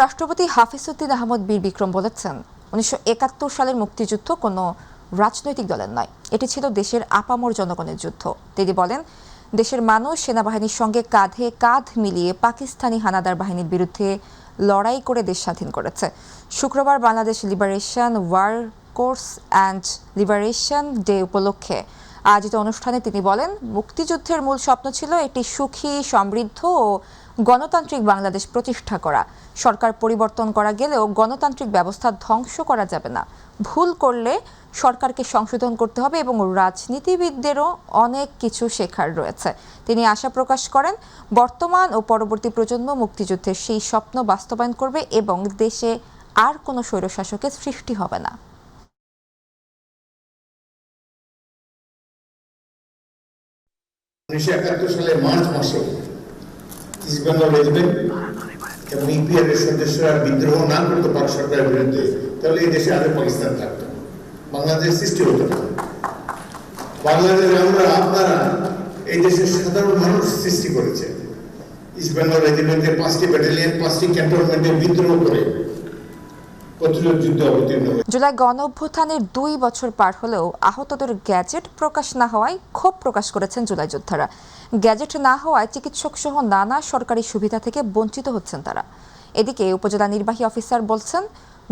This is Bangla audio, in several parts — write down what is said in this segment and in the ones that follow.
রাষ্ট্রপতি হাফিজ উদ্দিন আহমদ বীর বিক্রম বলেছেন, 1971 সালের মুক্তিযুদ্ধ কোনো রাজনৈতিক দলের নয়, এটি ছিল দেশের আপামর জনগণের যুদ্ধ। তিনি বলেন, দেশের মানুষ সেনাবাহিনীর সঙ্গে কাঁধে কাঁধ মিলিয়ে পাকিস্তানি হানাদার বাহিনীর বিরুদ্ধে লড়াই করে দেশ স্বাধীন করেছে। শুক্রবার Bangladesh liberation war course and liberation day উপলক্ষে আয়োজিত অনুষ্ঠানে তিনি বলেন, মুক্তিযুদ্ধের মূল স্বপ্ন ছিল একটি সুখী, সমৃদ্ধ ও গণতান্ত্রিক বাংলাদেশ প্রতিষ্ঠা করা। সরকার পরিবর্তন করা গেলেও গণতান্ত্রিক ব্যবস্থা ধ্বংস করা যাবে না। ভুল করলে সরকারকে সংশোধন করতে হবে এবং রাজনীতিবিদদেরও অনেক কিছু শেখার রয়েছে। তিনি আশা প্রকাশ করেন, বর্তমান ও পরবর্তী প্রজন্ম মুক্তিযুদ্ধের সেই স্বপ্ন বাস্তবায়ন করবে এবং দেশে আর কোনো স্বৈরশাসকের সৃষ্টি হবে না। 1971 সালের মার্চ মাসে ইস্ট বেঙ্গল রেজিমেন্ট এবং ইপিআর এর সদস্যরা বিদ্রোহ না করতে পাক সরকারের বিরুদ্ধে, তাহলে এই দেশে আগে পাকিস্তান থাকতো, বাংলাদেশ সৃষ্টি হতো না। বাংলাদেশে আপনারা এই দেশের সাধারণ মানুষ সৃষ্টি করেছে। ইস্ট বেঙ্গল রেজিমেন্টের 5টি ব্যাটালিয়ন 5টি ক্যান্টনমেন্টে বিদ্রোহ করে প্রতিরোধ যুদ্ধে অবতীর্ণ হয়েছে। জুলাই গণ অভ্যুত্থানের 2 বছর পার হলেও আহতদের গ্যাজেট প্রকাশ না হওয়ায় ক্ষোভ প্রকাশ করেছেন জুলাই যোদ্ধারা। গ্যাজেট না হওয়ায় চিকিৎসক সহ নানা সরকারি সুবিধা থেকে বঞ্চিত হচ্ছেন তারা। এদিকে উপজেলা নির্বাহী অফিসার বলছেন,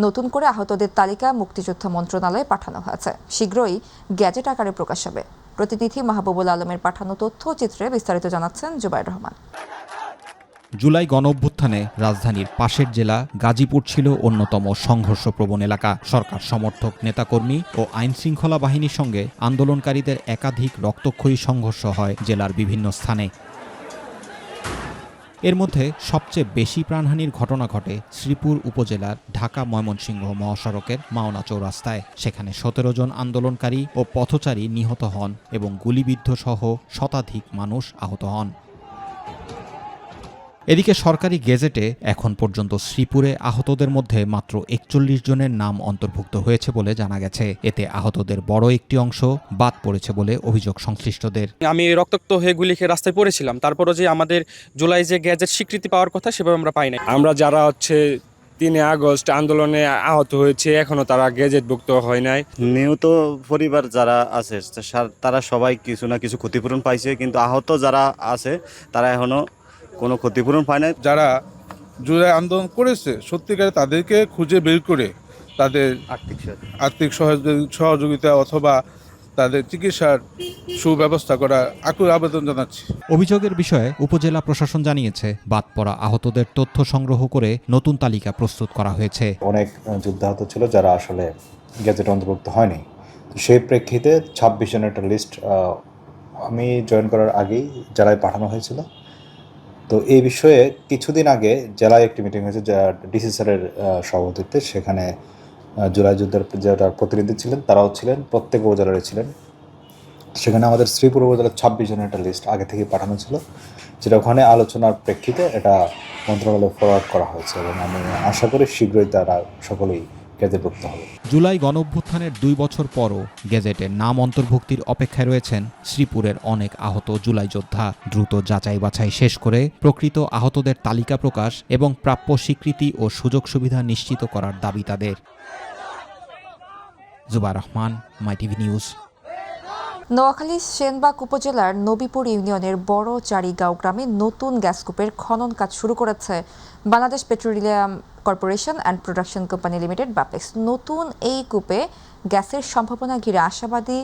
নতুন করে আহতদের তালিকা মুক্তিযোদ্ধা মন্ত্রণালয়ে পাঠানো হয়েছে, শীঘ্রই গ্যাজেট আকারে প্রকাশ হবে। প্রতিনিধি মাহবুবুল আলমের পাঠানো তথ্যচিত্রে বিস্তারিত জানাচ্ছেন জুবাইর রহমান। জুলাই গণ অভ্যুত্থানে রাজধানীর পাশের জেলা গাজীপুর ছিল অন্যতম সংঘর্ষপ্রবণ এলাকা। সরকার সমর্থক নেতাকর্মী ও আইনশৃঙ্খলা বাহিনীর সঙ্গে আন্দোলনকারীদের একাধিক রক্তক্ষয়ী সংঘর্ষ হয় জেলার বিভিন্ন স্থানে। এর মধ্যে সবচেয়ে বেশি প্রাণহানির ঘটনা ঘটে শ্রীপুর উপজেলার ঢাকা-ময়মনসিংহ মহাসড়কের মাওনা চৌরাস্তায়। সেখানে 17 জন আন্দোলনকারী ও পথচারী নিহত হন এবং গুলিবিদ্ধ সহ শতাধিক মানুষ আহত হন। এদিকে সরকারি গেজেটে এখন পর্যন্ত শ্রীপুরে আহতদের মধ্যে মাত্র 41 জনের নাম অন্তর্ভুক্ত হয়েছে বলে জানা গেছে। এতে আহতদের বড় একটি অংশ বাদ পড়েছে বলে অভিযোগ সংশ্লিষ্টদের। আমি রক্তাক্ত হয়ে গুলি খেয়ে রাস্তায় পড়েছিলাম, তারপরও যে আমাদের জুলাই যে গ্যাজেট স্বীকৃতি পাওয়ার কথা সেভাবে আমরা পাই নাই। আমরা যারা 3 আগস্ট আন্দোলনে আহত হয়েছে এখনো তারা গেজেটভুক্ত হয় নাই। নিহত পরিবার যারা আছে তারা সবাই কিছু না কিছু ক্ষতিপূরণ পাইছে, কিন্তু আহত যারা আছে তারা এখনো কোনো ক্ষতিপূরণ পায় না। যারা জুলাই আন্দোলন করেছে সত্যিকারে তাদেরকে খুঁজে বের করে তাদের আর্থিক সহযোগিতা অথবা তাদের চিকিৎসার সুব্যবস্থা করা আকুল আবেদন জানাচ্ছি। অভিযোগের বিষয়ে উপজেলা প্রশাসন জানিয়েছে, বাদ পড়া আহতদের তথ্য সংগ্রহ করে নতুন তালিকা প্রস্তুত করা হয়েছে। অনেক যুদ্ধাহত ছিল যারা আসলে গেজেট অন্তর্ভুক্ত হয়নি। সেই প্রেক্ষিতে 26 জনের একটা লিস্ট আমি জয়েন করার আগেই জেলায় পাঠানো হয়েছিল। তো এই বিষয়ে কিছুদিন আগে জেলায় একটি মিটিং হয়েছে ডিসি স্যারের সভাপতিত্বে। সেখানে জুলাই যুদ্ধের যারা প্রতিনিধি ছিলেন তারাও ছিলেন, প্রত্যেক উপজেলারই ছিলেন। সেখানে আমাদের শ্রীপুর উপজেলার 26 জনের একটা লিস্ট আগে থেকে পাঠানো ছিল, যেটা ওখানে আলোচনার প্রেক্ষিতে এটা মন্ত্রণালয়ে ফরওয়ার্ড করা হয়েছে এবং আমি আশা করি শীঘ্রই তারা সকলেই গেজেটভুক্ত হবে। জুলাই গণ অভ্যুত্থানের 2 বছর পরও গেজেটে নাম অন্তর্ভুক্তির অপেক্ষায় রয়েছেন শ্রীপুরের অনেক আহত জুলাই যোদ্ধা। দ্রুত যাচাই বাছাই শেষ করে প্রকৃত আহতদের তালিকা প্রকাশ এবং প্রাপ্য স্বীকৃতি ও সুযোগ সুবিধা নিশ্চিত করার দাবি তাদের। জুবাইর রহমান, মাইটিভি নিউজ। নোয়াখালীর সেনবাগ উপজেলার নবীপুর ইউনিয়নের বড় চারিগাঁও গ্রামে নতুন গ্যাসকূপের খনন কাজ শুরু করেছে Bangladesh petroleum corporation and production company limited Bapex. নতুন এই কূপে গ্যাসের সম্ভাবনা ঘিরে আশাবাদী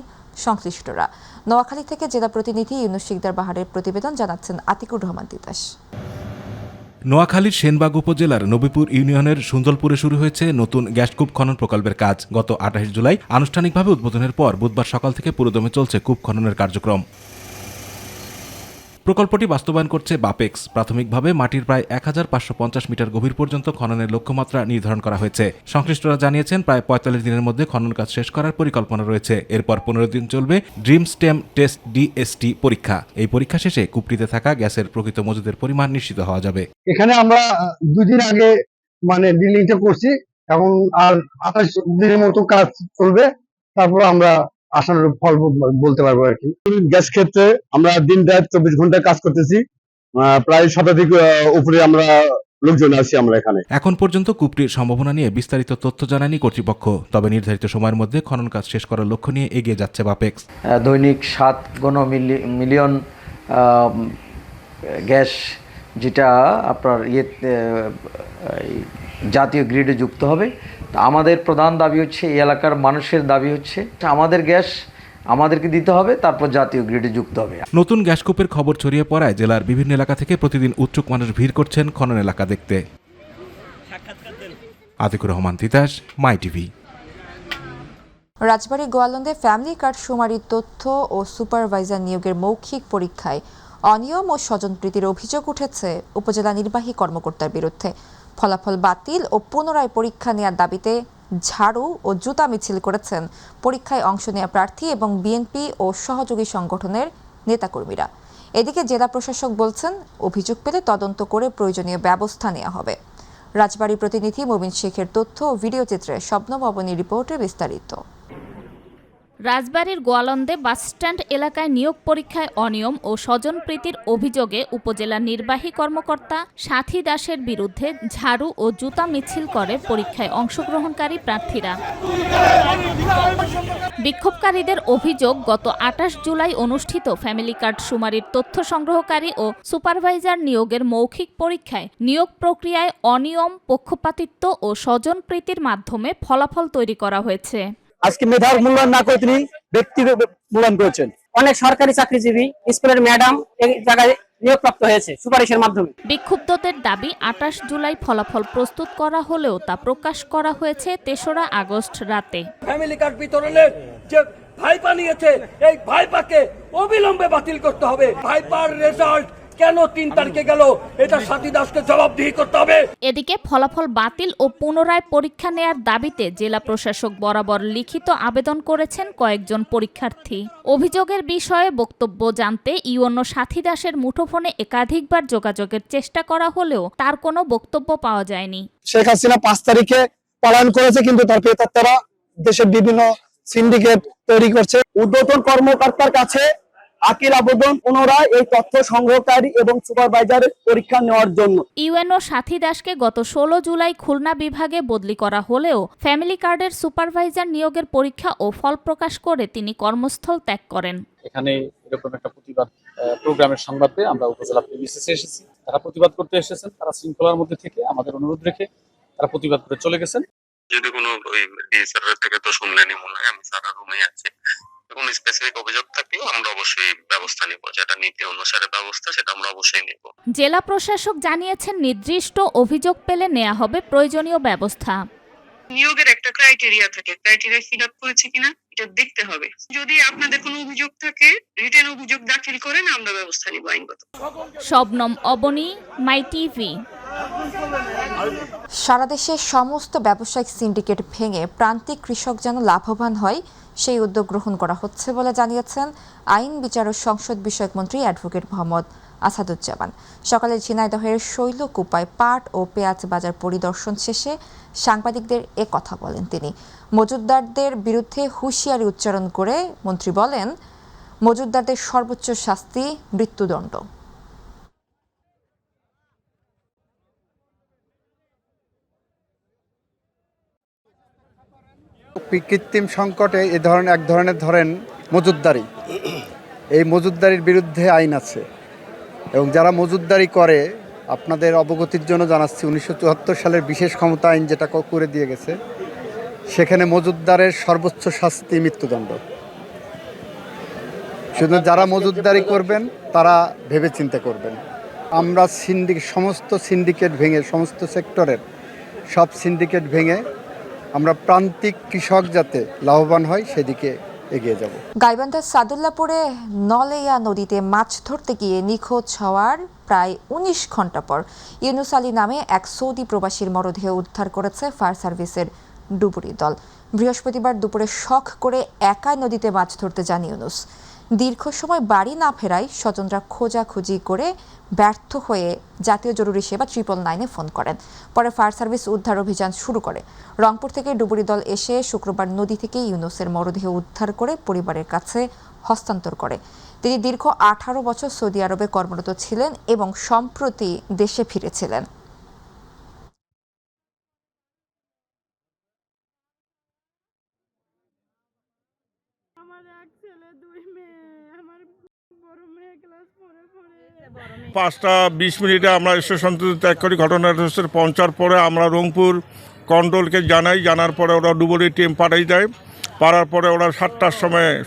সংশ্লিষ্টরা। নোয়াখালী থেকে জেলা প্রতিনিধি ইউনুস শিকদার বাহারের প্রতিবেদন, জানাচ্ছেন আতিকুর রহমান তিতাস। নোয়াখালীর সেনবাগ উপজেলার নবীপুর ইউনিয়নের সুন্দরপুরে শুরু হয়েছে নতুন গ্যাসকূপ খনন প্রকল্পের কাজ। গত 28 জুলাই আনুষ্ঠানিকভাবে উদ্বোধনের পর বুধবার সকাল থেকে পুরোদমে চলছে কূপ খননের কার্যক্রম। প্রকল্পটি বাস্তবায়ন করছে বাপেক্স। প্রাথমিকভাবে মাটির প্রায় 1550 মিটার গভীর পর্যন্ত খননের লক্ষ্যমাত্রা নির্ধারণ করা হয়েছে। সংশ্লিষ্টরা জানিয়েছেন, প্রায় 45 দিনের মধ্যে খনন কাজ শেষ করার পরিকল্পনা রয়েছে। এরপর 15 দিন চলবে ড্রিম স্টেম টেস্ট DST পরীক্ষা। এই পরীক্ষা শেষে কূপটিতে থাকা গ্যাসের প্রকৃত মজুদের পরিমাণ নিশ্চিত হওয়া যাবে। এখানে আমরা 2 দিন আগে ড্রিলিংটা করছি, এখন আর 28 দিনের মতো কাজ চলবে, তারপর আমরা আসার ফল বলতে পারবো আর কি। গ্যাস ক্ষেত্রে আমরা দিন রাত 24 ঘন্টা কাজ করতেছি, প্রায় শতাধিক উপরে আমরা লোকজন আছি আমরা এখানে। এখন পর্যন্ত কূপটির সম্ভাবনা নিয়ে বিস্তারিত তথ্য জানায়নি কর্তৃপক্ষ। তবে নির্ধারিত সময়ের মধ্যে খনন কাজ শেষ করার লক্ষ্য নিয়ে এগিয়ে যাচ্ছে বাপেক্স। দৈনিক 7 মিলিয়ন গ্যাস যেটা আপনার জাতীয় গ্রিডে যুক্ত হবে। আমাদের প্রধান দাবি হচ্ছে, এই এলাকার মানুষের দাবি হচ্ছে আমাদের গ্যাস আমাদেরকে দিতে হবে, তারপর জাতীয় গ্রিডে যুক্ত হবে। নতুন গ্যাসকূপের খবর ছড়িয়ে পড়ায় জেলার বিভিন্ন এলাকা থেকে প্রতিদিন উৎসুক মানুষ ভিড় করছেন খনন এলাকা দেখতে। আতিকুর রহমান তিতাস, মাই টিভি। রাজবাড়ী গোয়ালন্দে ফ্যামিলি কার্ড শুমারির তথ্য ও সুপারভাইজার নিয়োগের মৌখিক পরীক্ষায় অনিয়ম ও স্বজনপ্রীতির অভিযোগ উঠেছে উপজেলা নির্বাহী কর্মকর্তার বিরুদ্ধে। ফলাফল বাতিল ও পুনরায় পরীক্ষা নেওয়ার দাবিতে ঝাড়ু ও জুতা মিছিল করেছেন পরীক্ষায় অংশ নেওয়া প্রার্থী এবং বিএনপি ও সহযোগী সংগঠনের নেতাকর্মীরা। এদিকে জেলা প্রশাসক বলছেন, অভিযোগ পেলে তদন্ত করে প্রয়োজনীয় ব্যবস্থা নেওয়া হবে। রাজবাড়ী প্রতিনিধি মবিন শেখের তথ্য ও ভিডিও চিত্রে শবনম অবনীর রিপোর্টে বিস্তারিত। রাজবাড়ীর গোয়ালন্দে বাসস্ট্যান্ড এলাকায় নিয়োগ পরীক্ষায় অনিয়ম ও স্বজনপ্রীতির অভিযোগে উপজেলা নির্বাহী কর্মকর্তা সাথী দাসের বিরুদ্ধে ঝাড়ু ও জুতা মিছিল করে পরীক্ষায় অংশগ্রহণকারী প্রার্থীরা। বিক্ষোভকারীদের অভিযোগ, গত 28 জুলাই অনুষ্ঠিত ফ্যামিলি কার্ড শুমারির তথ্য সংগ্রহকারী ও সুপারভাইজার নিয়োগের মৌখিক পরীক্ষায় নিয়োগ প্রক্রিয়ায় অনিয়ম, পক্ষপাতিত্ব ও স্বজনপ্রীতির মাধ্যমে ফলাফল তৈরি করা হয়েছে। আজকে মেধার মূল্যায়ন না করে তিনি ব্যক্তি মূল্যায়ন করেছেন। অনেক সরকারি চাকরিজীবী, স্কুলের ম্যাডাম এই জায়গায় নিয়োগপ্রাপ্ত হয়েছে সুপারিশের মাধ্যমে। বিক্ষুব্ধদের দাবি, 28 জুলাই ফলাফল প্রস্তুত করা হলেও তা প্রকাশ করা হয়েছে 3রা আগস্ট রাতে। ফ্যামিলি কার্ড বিতরণের যে ভাইপা নিয়েছে, এই ভাইপাকে অবিলম্বে বাতিল করতে হবে। ভাইপার রেজাল্ট কেন 3 তারিখে গেল, এটা সাথী দাসকে জবাবদিহি করতে হবে। এদিকে ফলাফল বাতিল ও পুনরায় পরীক্ষা নেয়ার দাবিতে জেলা প্রশাসক বরাবর লিখিত আবেদন করেছেন কয়েকজন পরীক্ষার্থী। অভিযোগের বিষয়ে বক্তব্য জানতে ইউএনও সাথী দাসের মুঠোফোনে একাধিকবার যোগাযোগের চেষ্টা করা হলেও তার কোনো বক্তব্য পাওয়া যায়নি। শেখ হাসিনা 5 তারিখে পলায়ন করেছে, কিন্তু তার প্রেতাত্মারা দেশের বিভিন্ন সিন্ডিকেট তৈরি করছে। ঊর্ধ্বতন কর্মকর্তার কাছে আকিল আবেদন, পুনরায় এই তথ্য সংগ্রহকারী এবং সুপারভাইজারের পরীক্ষা নেওয়ার জন্য। ইউএনও সাথী দাসকে গত 16 জুলাই খুলনা বিভাগে বদলি করা হলেও ফ্যামিলি কার্ডের সুপারভাইজার নিয়োগের পরীক্ষা ও ফল প্রকাশ করে তিনি কর্মস্থল ত্যাগ করেন। এখানে এরকম একটা প্রতিবাদ প্রোগ্রামের সংবাদ পেয়ে আমরা উপজেলা বিসিএসে এসেছি। তারা প্রতিবাদ করতে এসেছেন, তারা শৃঙ্খলার মধ্যে থেকে আমাদের অনুরোধ রেখে তারা প্রতিবাদ করে চলে গেছেন। যদি কোনো ডিএসআর থেকে তো শুনলেনি, মনে হয় আমি সারা রুমে আছি। কোনো স্পেসিফিক অভিযোগ থাকলেও আমরা অবশ্যই ব্যবস্থা নিব, যেটা নীতি অনুসারে ব্যবস্থা সেটা আমরা অবশ্যই নিব। জেলা প্রশাসক জানিয়েছেন, নির্দিষ্ট অভিযোগ পেলে নেওয়া হবে প্রয়োজনীয় ব্যবস্থা। নিয়োগের একটা ক্রাইটেরিয়া থাকে, ক্রাইটেরিয়া ফিল আপ করেছে কিনা এটা দেখতে হবে। যদি আপনাদের কোনো অভিযোগ থাকে, রিটেন অভিযোগ দাখিল করেন, আমরা ব্যবস্থা নিব আইনগত। শবনম অবনী, মাই টিভি। সারা দেশে সমস্ত ব্যবসায়িক সিন্ডিকেট ভেঙে প্রান্তিক কৃষক যেন লাভবান হয়, সেই উদ্যোগ গ্রহণ করা হচ্ছে বলে জানিয়েছেন আইন, বিচার ও সংসদ বিষয়ক মন্ত্রী অ্যাডভোকেট মোহাম্মদ আসাদুজ্জামান। সকালে ঝিনাইদহের শৈলকুপায় পাট ও পেঁয়াজ বাজার পরিদর্শন শেষে সাংবাদিকদের এ কথা বলেন তিনি। মজুতদারদের বিরুদ্ধে হুঁশিয়ারি উচ্চারণ করে মন্ত্রী বলেন, মজুতদারদের সর্বোচ্চ শাস্তি মৃত্যুদণ্ড। কৃত্রিম সংকটে এক ধরনের ধরেন মজুতদারি, এই মজুতদারির বিরুদ্ধে আইন আছে এবং যারা মজুতদারি করে, আপনাদের অবগতির জন্য জানাচ্ছি, 1974 সালের বিশেষ ক্ষমতা আইন যেটা করে দিয়ে গেছে, সেখানে মজুতদারের সর্বোচ্চ শাস্তি মৃত্যুদণ্ড। শুধু যারা মজুতদারি করবেন তারা ভেবে চিন্তা করবেন। আমরা সমস্ত সিন্ডিকেট ভেঙে, সমস্ত সেক্টরের সব সিন্ডিকেট ভেঙে আমরা প্রান্তিক কৃষক যাতে লাভবান হয় সেদিকে এগিয়ে যাব। গাইবান্ধার সাদুল্লাপুরে নলেয়া নদীতে মাছ ধরতে গিয়ে নিখোঁজ হওয়ার প্রায় 19 ঘন্টা পর ইউনুস আলী নামে এক সৌদি প্রবাসীর মরদেহ উদ্ধার করেছে ফায়ার সার্ভিসের ডুবুরি দল। বৃহস্পতিবার দুপুরে শখ করে একাই নদীতে মাছ ধরতে যান ইউনুস। দীর্ঘ সময় বাড়ি না ফেরায় স্বজনরা খোঁজাখুঁজি করে ব্যর্থ হয়ে জাতীয় জরুরি সেবা 999-এ ফোন করেন। পরে ফায়ার সার্ভিস উদ্ধার অভিযান শুরু করে। রংপুর থেকে ডুবুরি দল এসে শুক্রবার নদী থেকে ইউনুসের মরদেহ উদ্ধার করে পরিবারের কাছে হস্তান্তর করে। তিনি দীর্ঘ 18 বছর সৌদি আরবে কর্মরত ছিলেন এবং সম্প্রতি দেশে ফিরেছিলেন। 5:20 আমরা স্টেশন ত্যাগ করি। ঘটনাস্থলে পৌঁছার পরে আমরা রংপুর কন্ট্রোলকে জানার পরে ওরা ডুবুরি টিম পাঠাই দেয়। পারার পরে ওরা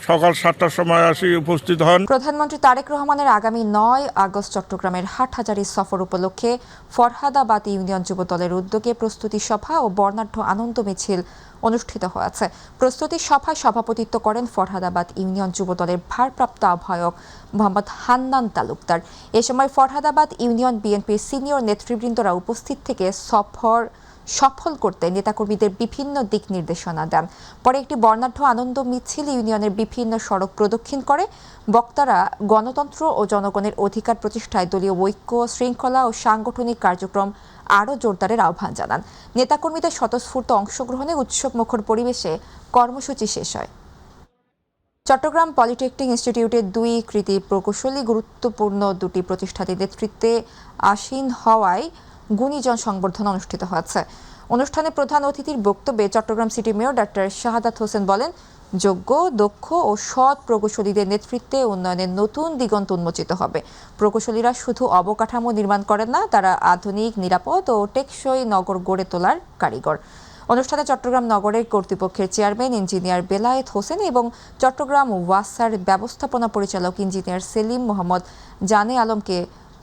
সকাল 7টার সময় আসি উপস্থিত হন। প্রধানমন্ত্রী তারেক রহমানের আগামী 9 আগস্ট চট্টগ্রামের হাটহাজারী সফর উপলক্ষে ফরহাদাবাদ ইউনিয়ন যুবদলের উদ্যোগে প্রস্তুতি সভা ও বর্ণাঢ্য আনন্দ মিছিল অনুষ্ঠিত হয়েছে। প্রস্তুতি সভায় সভাপতিত্ব করেন ফরহাদাবাদ ইউনিয়ন যুবদলের ভারপ্রাপ্ত আহ্বায়ক মোহাম্মদ হান্নান তালুকদার। এ সময় ফরহাদাবাদ ইউনিয়ন বিএনপির সিনিয়র নেতৃবৃন্দরা উপস্থিত থেকে সফল করতে নেতাকর্মীদের বিভিন্ন দিক নির্দেশনা দেন। পরে একটি বর্ণাঢ্য আনন্দ মিছিল ইউনিয়নের বিভিন্ন সড়ক প্রদক্ষিণ করে। বক্তারা গণতন্ত্র ও জনগণের অধিকার প্রতিষ্ঠায় দলীয় ঐক্য, শৃঙ্খলা ও সাংগঠনিক কার্যক্রম আরও জোরদারের আহ্বান জানান। নেতাকর্মীদের স্বতঃস্ফূর্ত অংশগ্রহণে উৎসবমুখর পরিবেশে কর্মসূচি শেষ হয়। চট্টগ্রাম পলিটেকনিক ইনস্টিটিউটের 2 কৃতি প্রকৌশলী গুরুত্বপূর্ণ 2টি প্রতিষ্ঠানের নেতৃত্বে আসীন হওয়ায় গুণীজন সংবর্ধনা অনুষ্ঠিত হয়েছে। অনুষ্ঠানে প্রধান অতিথির বক্তব্যে Chittagong city mayor doctor Shahadat Hossain বলেন, যোগ্য, দক্ষ ও সৎ প্রকৌশলীদের নেতৃত্বে উন্নয়নের নতুন দিগন্ত উন্মোচিত হবে। প্রকৌশলীরা শুধু অবকাঠামো নির্মাণ করেন না, তারা আধুনিক, নিরাপদ ও টেকসই নগর গড়ে তোলার কারিগর। অনুষ্ঠানে চট্টগ্রাম নগরের কর্তৃপক্ষের চেয়ারম্যান ইঞ্জিনিয়ার বেলায়েত হোসেন এবং চট্টগ্রাম ওয়াসার ব্যবস্থাপনা পরিচালক ইঞ্জিনিয়ার সেলিম মোহাম্মদ জানে আলমকে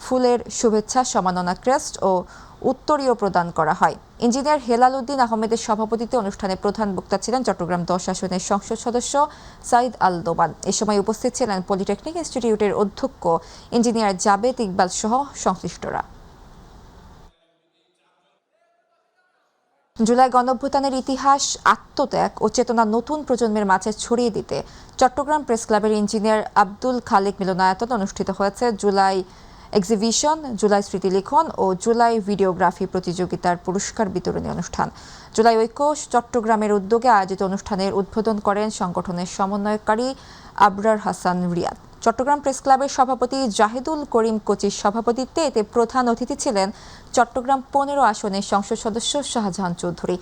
ফুলের শুভেচ্ছা সম্মাননা ক্রেস্ট ও উত্তরীয় প্রদান করা হয়। ইঞ্জিনিয়ার হেলাল উদ্দিন আহমেদের সভাপতিত্বে অনুষ্ঠানে প্রধান বক্তা ছিলেন চট্টগ্রাম 10 আসনের সংসদ সদস্য সাইদ আল দোমান। এ সময় উপস্থিত ছিলেন পলিটেকনিক ইনস্টিটিউটের অধ্যক্ষ ইঞ্জিনিয়ার জাবেদ ইকবাল সহ সংশ্লিষ্টরা। জুলাই গণঅভ্যুত্থানের ইতিহাস, আত্মত্যাগ ও চেতনা নতুন প্রজন্মের মাঝে ছড়িয়ে দিতে চট্টগ্রাম প্রেস ক্লাবের ইঞ্জিনিয়ার আব্দুল খালেক মিলনায়তন অনুষ্ঠিত হয়েছে জুলাই এক্সিবিশন, জুলাই স্মৃতিলিখন ও জুলাই ভিডিওগ্রাফি প্রতিযোগিতার পুরস্কার বিতরণী অনুষ্ঠান। জুলাই ঐক্য চট্টগ্রামের উদ্যোগে আয়োজিত অনুষ্ঠানের উদ্বোধন করেন সংগঠনের সমন্বয়কারী আবরার হাসান রিয়াদ। চট্টগ্রাম প্রেস ক্লাবের সভাপতি জাহিদুল করিম কোচির সভাপতিত্বে এতে প্রধান অতিথি ছিলেন চট্টগ্রাম 15 আসনের সংসদ সদস্য শাহজাহান চৌধুরী।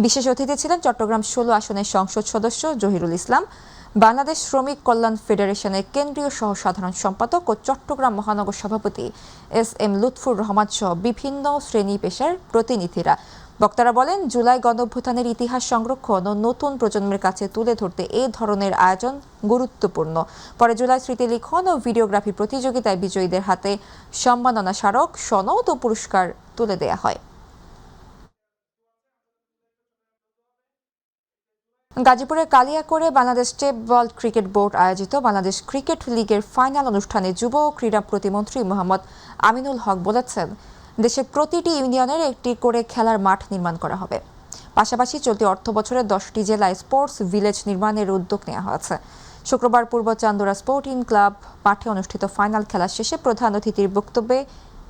বিশেষ অতিথি ছিলেন চট্টগ্রাম 16 আসনের সংসদ সদস্য জহিরুল ইসলাম, বাংলাদেশ শ্রমিক কল্যাণ ফেডারেশনের কেন্দ্রীয় সহ সাধারণ সম্পাদক ও চট্টগ্রাম মহানগর সভাপতি SM লুৎফুর রহমান সহ বিভিন্ন শ্রেণী পেশার প্রতিনিধিরা। বক্তারা বলেন, জুলাই গণঅভ্যুত্থানের ইতিহাস সংরক্ষণ ও নতুন প্রজন্মের কাছে তুলে ধরতে এ ধরনের আয়োজন গুরুত্বপূর্ণ। পরে জুলাই স্মৃতিলিখন ও ভিডিওগ্রাফি প্রতিযোগিতায় বিজয়ীদের হাতে সম্মাননা স্মারক, সনদ ও পুরস্কার তুলে দেয়া হয়। গাজীপুরের কালিয়াকৈরে Bangladesh tape ball cricket board আয়োজিত বাংলাদেশ ক্রিকেট লিগের ফাইনাল অনুষ্ঠানে যুব ও ক্রীড়া প্রতিমন্ত্রী মোহাম্মদ আমিনুল হক বলেছেন, দেশের প্রতিটি ইউনিয়নের একটি করে খেলার মাঠ নির্মাণ করা হবে। পাশাপাশি চলতি অর্থবছরে 10টি জেলায় স্পোর্টস ভিলেজ নির্মাণের উদ্যোগ নেওয়া হয়েছে। শুক্রবার পূর্ব চান্দুরা স্পোর্টিং ক্লাব মাঠে অনুষ্ঠিত ফাইনাল খেলা শেষে প্রধান অতিথির বক্তব্যে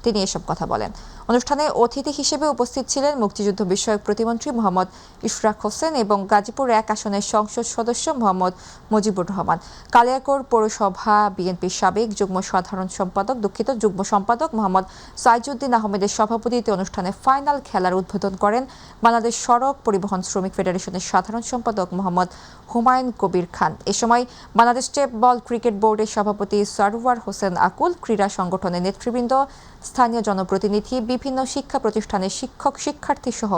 তিনি এসব কথা বলেন। অনুষ্ঠানে অতিথি হিসেবে উপস্থিত ছিলেন মুক্তিযুদ্ধ বিষয়ক প্রতিমন্ত্রী মোহাম্মদ ইশরাক হোসেন এবং গাজীপুর 1 আসনের সংসদ সদস্য মোহাম্মদ মুজিবুর রহমান। কালিয়াকৈর পৌরসভা বিএনপির সাবেক যুগ্ম সম্পাদক মোহাম্মদ সাইজুদ্দিন আহমেদের সভাপতিত্বে অনুষ্ঠানে ফাইনাল খেলার উদ্বোধন করেন বাংলাদেশ সড়ক পরিবহন শ্রমিক ফেডারেশনের সাধারণ সম্পাদক মোহাম্মদ হুমায়ুন কবির খান। এ সময় বাংলাদেশ টেপ বল ক্রিকেট বোর্ডের সভাপতি সারওয়ার হোসেন আকুল, ক্রীড়া সংগঠনের নেতৃবৃন্দ, স্থানীয় জনপ্রতিনিধি, বিভিন্ন শিক্ষা প্রতিষ্ঠানের শিক্ষক শিক্ষার্থী সহ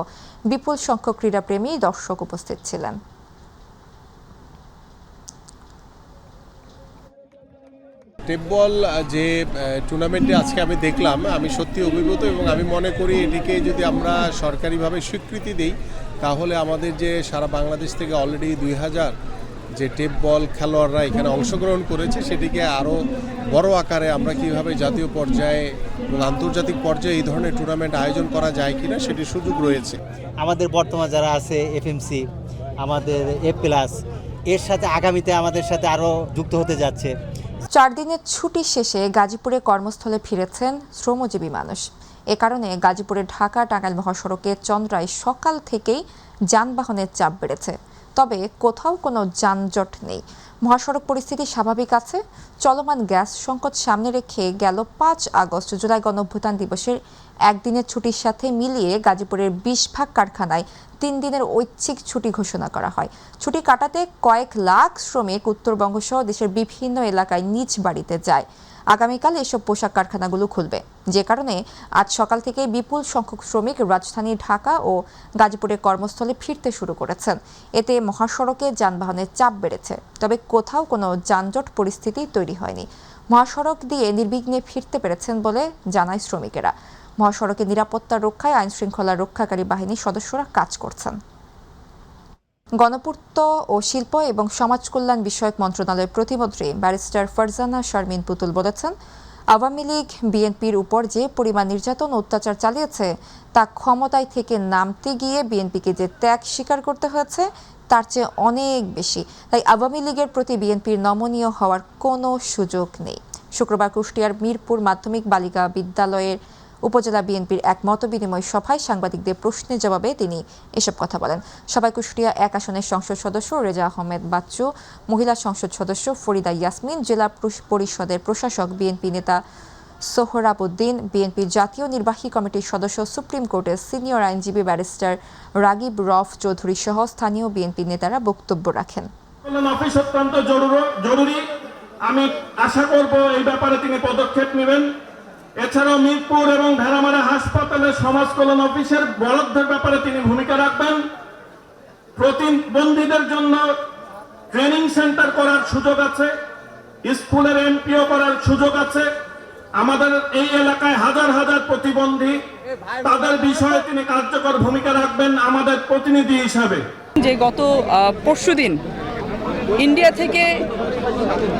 বিপুল সংখ্যক ক্রীড়াপ্রেমী দর্শক উপস্থিত ছিলেন। টেপ বল যে টুর্নামেন্টে আজকে আমি দেখলাম, আমি সত্যি অভিভূত এবং আমি মনে করি এটিকে যদি আমরা সরকারিভাবে স্বীকৃতি দিই তাহলে আমাদের যে সারা বাংলাদেশ থেকে অলরেডি 2000 যে টেপ বল খেলোয়াড়রা এখানে অংশগ্রহণ করেছে সেটিকে আরও বড় আকারে আমরা কিভাবে জাতীয় পর্যায়ে এবং আন্তর্জাতিক পর্যায়ে এই ধরনের টুর্নামেন্ট আয়োজন করা যায় কিনা সেটির সুযোগ রয়েছে। আমাদের বর্তমান যারা আছে FMC, আমাদের A+ এর সাথে আগামীতে আমাদের সাথে আরও যুক্ত হতে যাচ্ছে। 4 দিনের ছুটি শেষে গাজীপুরে কর্মস্থলে ফিরেছেন শ্রমজীবী মানুষ। এ কারণে গাজীপুরের ঢাকা-টাঙ্গাইল মহাসড়কে চন্দ্রায় সকাল থেকেই যানবাহনের চাপ বেড়েছে, তবে কোথাও কোনো যানজট নেই। মহাসড়ক পরিস্থিতি স্বাভাবিক আছে। চলমান গ্যাস সংকট সামনে রেখে গেল 5 আগস্ট জুলাই গণঅভ্যুত্থান দিবসের একদিনের ছুটির সাথে মিলিয়ে গাজীপুরের 20 ভাগ কারখানায় 3 দিনের ঐচ্ছিক ছুটি ঘোষণা করা হয়। ছুটি কাটাতে কয়েক লাখ শ্রমিক উত্তরবঙ্গ সহ দেশের বিভিন্ন এলাকায় নিজ বাড়িতে যায়। আগামীকাল এসব পোশাক কারখানাগুলো খুলবে, যে কারণে আজ সকাল থেকে বিপুল সংখ্যক শ্রমিক রাজধানী ঢাকা ও গাজীপুরের কর্মস্থলে ফিরতে শুরু করেছেন। এতে মহাসড়কে যানবাহনের চাপ বেড়েছে, তবে কোথাও কোনো যানজট পরিস্থিতি তৈরি হয়নি। মহাসড়ক দিয়ে নির্বিঘ্নে ফিরতে পেরেছেন বলে জানায় শ্রমিকেরা। মহাসড়কের নিরাপত্তা রক্ষায় আইনশৃঙ্খলা রক্ষাকারী বাহিনীর সদস্যরা কাজ করছেন। গণপূর্ত ও শিল্প এবং সমাজ কল্যাণ বিষয়ক মন্ত্রণালয়ের প্রতিমন্ত্রী ব্যারিস্টার ফারজানা শারমিন পুতুল বলেছেন, আওয়ামী লীগ বিএনপির উপর যে পরিমাণ নির্যাতন অত্যাচার চালিয়েছে তা ক্ষমতায় থেকে নামতে গিয়ে বিএনপিকে যে ত্যাগ স্বীকার করতে হয়েছে তার চেয়ে অনেক বেশি। তাই আওয়ামী লীগের প্রতি বিএনপির নমনীয় হওয়ার কোনো সুযোগ নেই। শুক্রবার কুষ্টিয়ার মিরপুর মাধ্যমিক বালিকা বিদ্যালয়ের উপজেলা বিএনপির এক মতবিনিময় সভায় সাংবাদিকদের প্রশ্নের জবাবে তিনি এসব কথা বলেন। সভায় কুষ্টিয়া 1 আসনের সংসদ সদস্য রেজা আহমেদ বাচ্চু, মহিলা সংসদ সদস্য ফরিদা ইয়াসমিন, জেলা পরিষদের প্রশাসক বিএনপি নেতা সোহরাবউদ্দিন, বিএনপির জাতীয় নির্বাহী কমিটির সদস্য, সুপ্রিম কোর্টের সিনিয়র আইনজীবী ব্যারিস্টার রাগিব রফ চৌধুরী সহ স্থানীয় বিএনপি নেতারা বক্তব্য রাখেন। অফিস অত্যন্ত জরুরি, আমি আশা করব এই ব্যাপারে তিনি পদক্ষেপ নেবেন। এছাড়াও মিরপুর এবং ভেড়ামারা হাসপাতালের সমাজ কল্যাণ অফিসের বরাদ্দের ব্যাপারে তিনি ভূমিকা রাখবেন। প্রতিবন্ধীদের জন্য ট্রেনিং সেন্টার করার সুযোগ আছে, স্কুলের এমপিও করার সুযোগ আছে। আমাদের এই এলাকায় হাজার হাজার প্রতিবন্ধী, তাদের বিষয়ে তিনি কার্যকর ভূমিকা রাখবেন আমাদের প্রতিনিধি হিসাবে। যে গত পরশুদিন ইন্ডিয়া থেকে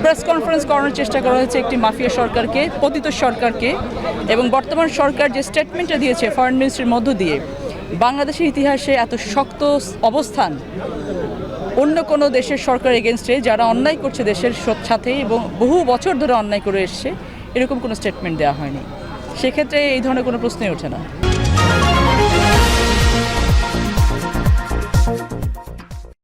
প্রেস কনফারেন্স করানোর চেষ্টা করা হয়েছে একটি মাফিয়া সরকারকে, পতিত সরকারকে, এবং বর্তমান সরকার যে স্টেটমেন্টটা দিয়েছে ফরেন মিনিস্ট্রির মধ্য দিয়ে, বাংলাদেশের ইতিহাসে এত শক্ত অবস্থান অন্য কোনো দেশের সরকার এগেনস্টে যারা অন্যায় করছে দেশের সাথে এবং বহু বছর ধরে অন্যায় করে এসছে, এরকম কোনো স্টেটমেন্ট দেওয়া হয়নি। সেক্ষেত্রে এই ধরনের কোনো প্রশ্নই ওঠে না।